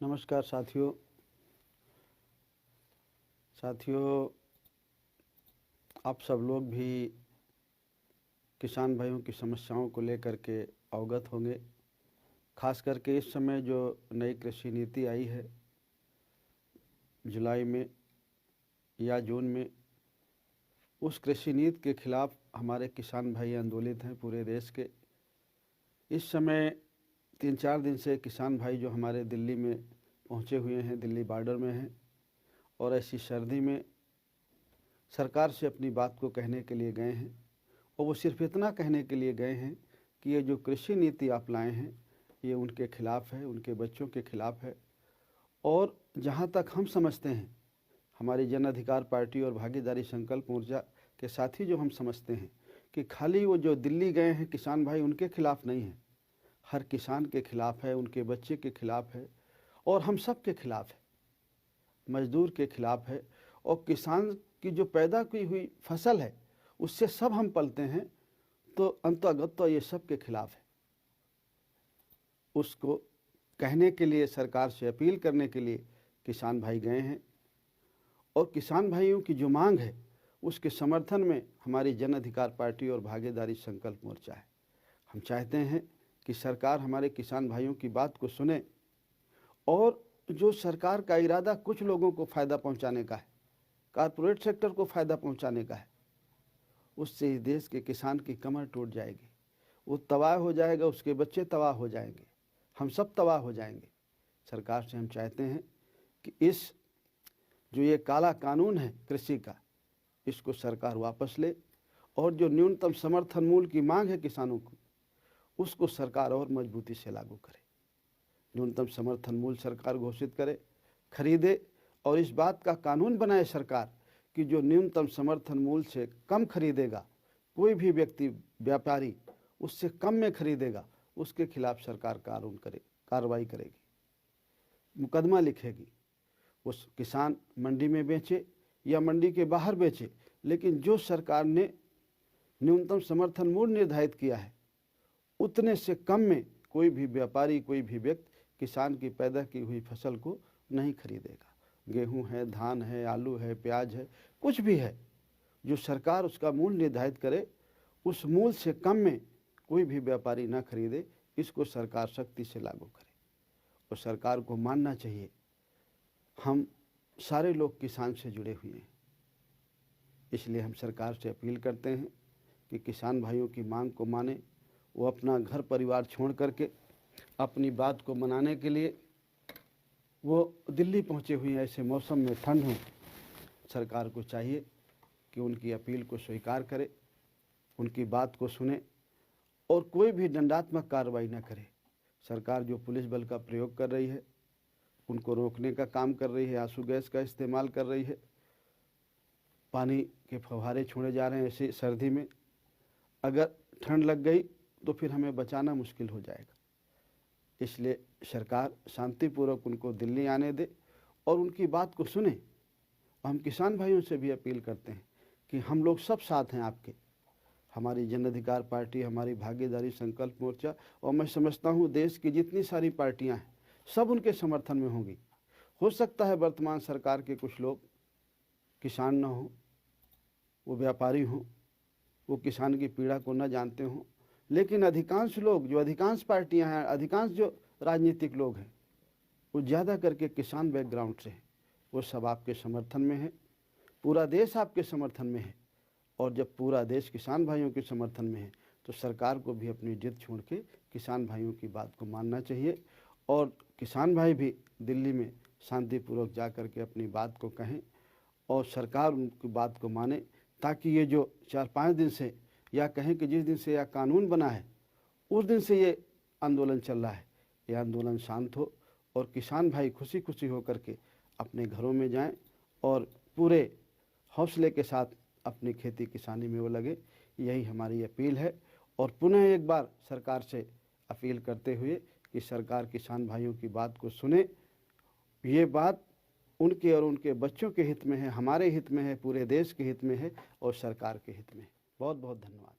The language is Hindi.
नमस्कार साथियों। आप सब लोग भी किसान भाइयों की समस्याओं को लेकर के अवगत होंगे। खास करके इस समय जो नई कृषि नीति आई है जुलाई में या जून में, उस कृषि नीति के खिलाफ हमारे किसान भाई आंदोलित हैं पूरे देश के। इस समय 3-4 दिन से किसान भाई जो हमारे दिल्ली में पहुंचे हुए हैं, दिल्ली बॉर्डर में हैं, और ऐसी सर्दी में सरकार से अपनी बात को कहने के लिए गए हैं। और वो सिर्फ इतना कहने के लिए गए हैं कि ये जो कृषि नीति आप लाए हैं ये उनके खिलाफ़ है, उनके बच्चों के खिलाफ़ है। और जहाँ तक हम समझते हैं, हमारी जन अधिकार पार्टी और भागीदारी संकल्प मोर्चा के साथी जो हम समझते हैं कि खाली वो जो दिल्ली गए हैं किसान भाई उनके खिलाफ़ नहीं है, हर किसान के खिलाफ़ है, उनके बच्चे के खिलाफ़ है और हम सब के खिलाफ़ है, मजदूर के खिलाफ़ है। और किसान की जो पैदा की हुई फसल है उससे सब हम पलते हैं, तो अंतर्गत तो ये सब के खिलाफ़ है। उसको कहने के लिए, सरकार से अपील करने के लिए किसान भाई गए हैं। और किसान भाइयों की जो मांग है उसके समर्थन में हमारी जन अधिकार पार्टी और भागीदारी संकल्प मोर्चा है। हम चाहते हैं कि सरकार हमारे किसान भाइयों की बात को सुने, और जो सरकार का इरादा कुछ लोगों को फ़ायदा पहुंचाने का है, कारपोरेट सेक्टर को फ़ायदा पहुंचाने का है, उससे इस देश के किसान की कमर टूट जाएगी, वो तबाह हो जाएगा, उसके बच्चे तबाह हो जाएंगे, हम सब तबाह हो जाएंगे। सरकार से हम चाहते हैं कि इस जो ये काला कानून है कृषि का, इसको सरकार वापस ले, और जो न्यूनतम समर्थन मूल्य की मांग है किसानों को, उसको सरकार और मजबूती से लागू करे। न्यूनतम समर्थन मूल्य सरकार घोषित करे, खरीदे, और इस बात का कानून बनाए सरकार कि जो न्यूनतम समर्थन मूल्य से कम खरीदेगा, कोई भी व्यक्ति, व्यापारी उससे कम में खरीदेगा, उसके खिलाफ सरकार कानून करे, कार्रवाई करेगी, मुकदमा लिखेगी। उस किसान मंडी में बेचे या मंडी के बाहर बेचे, लेकिन जो सरकार ने न्यूनतम समर्थन मूल्य निर्धारित किया है उतने से कम में कोई भी व्यापारी, कोई भी व्यक्ति किसान की पैदा की हुई फसल को नहीं खरीदेगा। गेहूं है, धान है, आलू है, प्याज है, कुछ भी है, जो सरकार उसका मूल्य निर्धारित करे, उस मूल्य से कम में कोई भी व्यापारी ना खरीदे, इसको सरकार सख्ती से लागू करे। और सरकार को मानना चाहिए, हम सारे लोग किसान से जुड़े हुए हैं, इसलिए हम सरकार से अपील करते हैं कि किसान भाइयों की मांग को माने। वो अपना घर परिवार छोड़ करके अपनी बात को मनाने के लिए वो दिल्ली पहुंचे हुए हैं। ऐसे मौसम में, ठंड हो, सरकार को चाहिए कि उनकी अपील को स्वीकार करे, उनकी बात को सुने और कोई भी दंडात्मक कार्रवाई न करे। सरकार जो पुलिस बल का प्रयोग कर रही है, उनको रोकने का काम कर रही है, आंसू गैस का इस्तेमाल कर रही है, पानी के फव्वारे छोड़े जा रहे हैं ऐसे सर्दी में। अगर ठंड लग गई तो फिर हमें बचाना मुश्किल हो जाएगा। इसलिए सरकार शांतिपूर्वक उनको दिल्ली आने दे और उनकी बात को सुने। हम किसान भाइयों से भी अपील करते हैं कि हम लोग सब साथ हैं आपके, हमारी जन अधिकार पार्टी, हमारी भागीदारी संकल्प मोर्चा, और मैं समझता हूँ देश की जितनी सारी पार्टियाँ हैं सब उनके समर्थन में होंगी। हो सकता है वर्तमान सरकार के कुछ लोग किसान न हो, वो व्यापारी हों, वो किसान की पीड़ा को न जानते हों, लेकिन अधिकांश लोग, जो अधिकांश पार्टियां हैं, अधिकांश जो राजनीतिक लोग हैं, वो ज़्यादा करके किसान बैकग्राउंड से हैं। वो सब आपके समर्थन में है, पूरा देश आपके समर्थन में है। और जब पूरा देश किसान भाइयों के समर्थन में है तो सरकार को भी अपनी जिद छोड़ के किसान भाइयों की बात को मानना चाहिए। और किसान भाई भी दिल्ली में शांतिपूर्वक जा कर के अपनी बात को कहें और सरकार उनकी बात को माने, ताकि ये जो 4-5 दिन से, या कहें कि जिस दिन से यह कानून बना है उस दिन से ये आंदोलन चल रहा है, ये आंदोलन शांत हो और किसान भाई खुशी खुशी होकर के अपने घरों में जाएं और पूरे हौसले के साथ अपनी खेती किसानी में वो लगे। यही हमारी अपील है। और पुनः एक बार सरकार से अपील करते हुए कि सरकार किसान भाइयों की बात को सुने। ये बात उनके और उनके बच्चों के हित में है, हमारे हित में है, पूरे देश के हित में है और सरकार के हित में है। बहुत बहुत धन्यवाद।